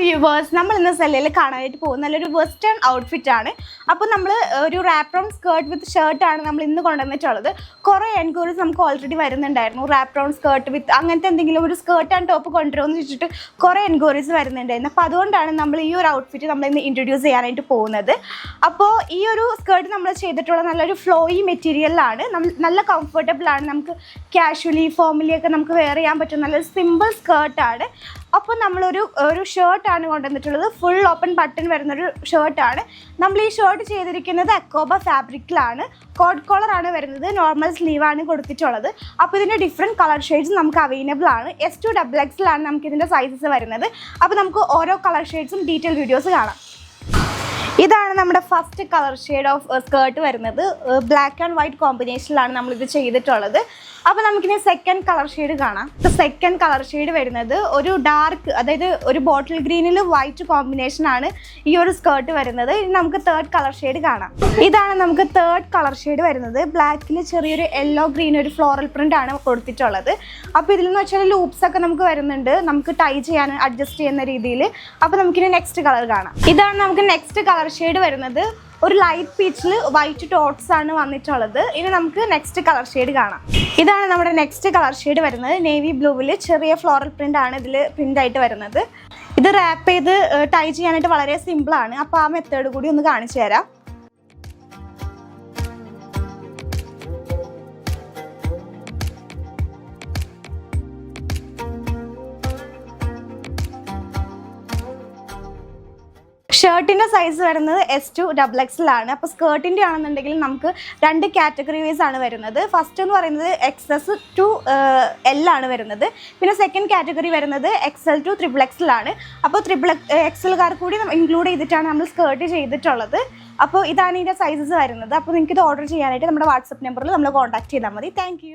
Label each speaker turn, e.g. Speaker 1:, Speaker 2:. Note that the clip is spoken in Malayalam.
Speaker 1: വ്യൂവേഴ്സ്, നമ്മൾ ഇന്ന് സെല്ലയിൽ കാണാനായിട്ട് പോകുന്ന നല്ലൊരു വെസ്റ്റേൺ ഔട്ട്ഫിറ്റ് ആണ്. അപ്പോൾ നമ്മൾ ഒരു റാപ്പ് റൗണ്ട് സ്കേർട്ട് വിത്ത് ഷർട്ടാണ് നമ്മൾ ഇന്ന് കൊണ്ടുവന്നിട്ടുള്ളത്. കുറേ എൻക്വയറീസ് നമുക്ക് ഓൾറെഡി വരുന്നുണ്ടായിരുന്നു. റാപ്പ് റൗണ്ട് സ്കേർട്ട് വിത്ത് അങ്ങനത്തെ എന്തെങ്കിലും ഒരു സ്കേർട്ട് ആൻഡ് ടോപ്പ് കൊണ്ടുവരുമെന്ന് വെച്ചിട്ട് കുറേ എൻക്വയറീസ് വരുന്നുണ്ടായിരുന്നു. അപ്പോൾ അതുകൊണ്ടാണ് നമ്മൾ ഈ ഒരു ഔട്ട്ഫിറ്റ് നമ്മൾ ഇന്ന് ഇൻട്രൊഡ്യൂസ് ചെയ്യാനായിട്ട് പോകുന്നത്. അപ്പോൾ ഈ ഒരു സ്കേർട്ട് നമ്മൾ ചെയ്തിട്ടുള്ള നല്ലൊരു ഫ്ലോയി മെറ്റീരിയലാണ്, നല്ല കംഫർട്ടബിൾ ആണ്. നമുക്ക് കാഷ്വലി ഫോർമലി ഒക്കെ നമുക്ക് വെയർ ചെയ്യാൻ പറ്റും. നല്ലൊരു സിമ്പിൾ സ്കേർട്ടാണ്. അപ്പോൾ നമ്മളൊരു ഷർട്ടാണ് കൊണ്ടുവന്നിട്ടുള്ളത്. ഫുൾ ഓപ്പൺ ബട്ടൺ വരുന്നൊരു ഷർട്ടാണ്. നമ്മൾ ഈ ഷർട്ട് ചെയ്തിരിക്കുന്നത് അക്കോബ ഫാബ്രിക്കിലാണ്. കോഡ് കോളറാണ് വരുന്നത്. നോർമൽ സ്ലീവാണ് കൊടുത്തിട്ടുള്ളത്. അപ്പോൾ ഇതിൻ്റെ ഡിഫറെൻറ്റ് കളർ ഷെയ്ഡ്സ് നമുക്ക് അവൈലബിൾ ആണ്. S2 XXL നമുക്കിതിൻ്റെ സൈസസ് വരുന്നത്. അപ്പോൾ നമുക്ക് ഓരോ കളർ ഷെയ്ഡ്സും ഡീറ്റെയിൽ വീഡിയോസ് കാണാം. ഇതാണ് നമ്മുടെ first colour shade of skirt വരുന്നത്. ബ്ലാക്ക് ആൻഡ് വൈറ്റ് കോമ്പിനേഷനിലാണ് നമ്മളിത് ചെയ്തിട്ടുള്ളത്. അപ്പോൾ നമുക്കിനി സെക്കൻഡ് കളർ ഷെയ്ഡ് കാണാം. സെക്കൻഡ് കളർ ഷെയ്ഡ് വരുന്നത് ഒരു ഡാർക്ക്, അതായത് ഒരു ബോട്ടിൽ ഗ്രീനിൽ വൈറ്റ് കോമ്പിനേഷനാണ് ഈ ഒരു സ്കേർട്ട് വരുന്നത്. ഇനി നമുക്ക് തേർഡ് കളർ ഷെയ്ഡ് കാണാം. ഇതാണ് നമുക്ക് തേർഡ് കളർ ഷെയ്ഡ് വരുന്നത്. ബ്ലാക്കിൽ ചെറിയൊരു യെല്ലോ ഗ്രീൻ ഒരു ഫ്ലോറൽ പ്രിൻ്റ് ആണ് കൊടുത്തിട്ടുള്ളത്. അപ്പോൾ ഇതിലെന്ന് വെച്ചാൽ ലൂപ്സ് ഒക്കെ നമുക്ക് വരുന്നുണ്ട്, നമുക്ക് ടൈ ചെയ്യാൻ അഡ്ജസ്റ്റ് ചെയ്യുന്ന രീതിയിൽ. അപ്പോൾ നമുക്കിനി നെക്സ്റ്റ് കളർ കാണാം. ഇതാണ് നമുക്ക് നെക്സ്റ്റ് കളർ ഷെയ്ഡ് വരുന്നത്. ഒരു ലൈറ്റ് പീച്ചിൽ വൈറ്റ് ഡോട്ട്സ് ആണ് വന്നിട്ടുള്ളത്. ഇനി നമുക്ക് നെക്സ്റ്റ് കളർ ഷെയ്ഡ് കാണാം. ഇതാണ് നമ്മുടെ നെക്സ്റ്റ് കളർ ഷെയ്ഡ് വരുന്നത്. നേവി ബ്ലൂവിൽ ചെറിയ ഫ്ലോറൽ പ്രിൻ്റ് ആണ് ഇതിൽ പ്രിൻ്റായിട്ട് വരുന്നത്. ഇത് റാപ്പ് ചെയ്ത് ടൈ ചെയ്യാനായിട്ട് വളരെ സിമ്പിളാണ്. അപ്പോൾ ആ മെത്തേഡ് കൂടി ഒന്ന് കാണിച്ചു തരാം. ഷർട്ടിൻ്റെ സൈസ് വരുന്നത് S2 XXL ആണ്. അപ്പോൾ സ്കേർട്ടിൻ്റെ ആണെന്നുണ്ടെങ്കിൽ നമുക്ക് രണ്ട് കാറ്റഗറി വൈസ് ആണ് വരുന്നത്. ഫസ്റ്റ് എന്ന് പറയുന്നത് XS to L ആണ് വരുന്നത്. പിന്നെ സെക്കൻഡ് കാറ്റഗറി വരുന്നത് XL to XXL ആണ്. അപ്പോൾ XXL കൂടി ഇൻക്ലൂഡ് ചെയ്തിട്ടാണ് നമ്മൾ സ്കേർട്ട് ചെയ്തിട്ടുള്ളത്. അപ്പോൾ ഇതാണ് ഇതിൻ്റെ സൈസസ് വരുന്നത്. അപ്പോൾ നിങ്ങൾക്ക് ഇത് ഓർഡർ ചെയ്യാനായിട്ട് നമ്മുടെ വാട്സപ്പ് നമ്പറിൽ നമ്മൾ കോൺടാക്ട് ചെയ്താൽ മതി. താങ്ക്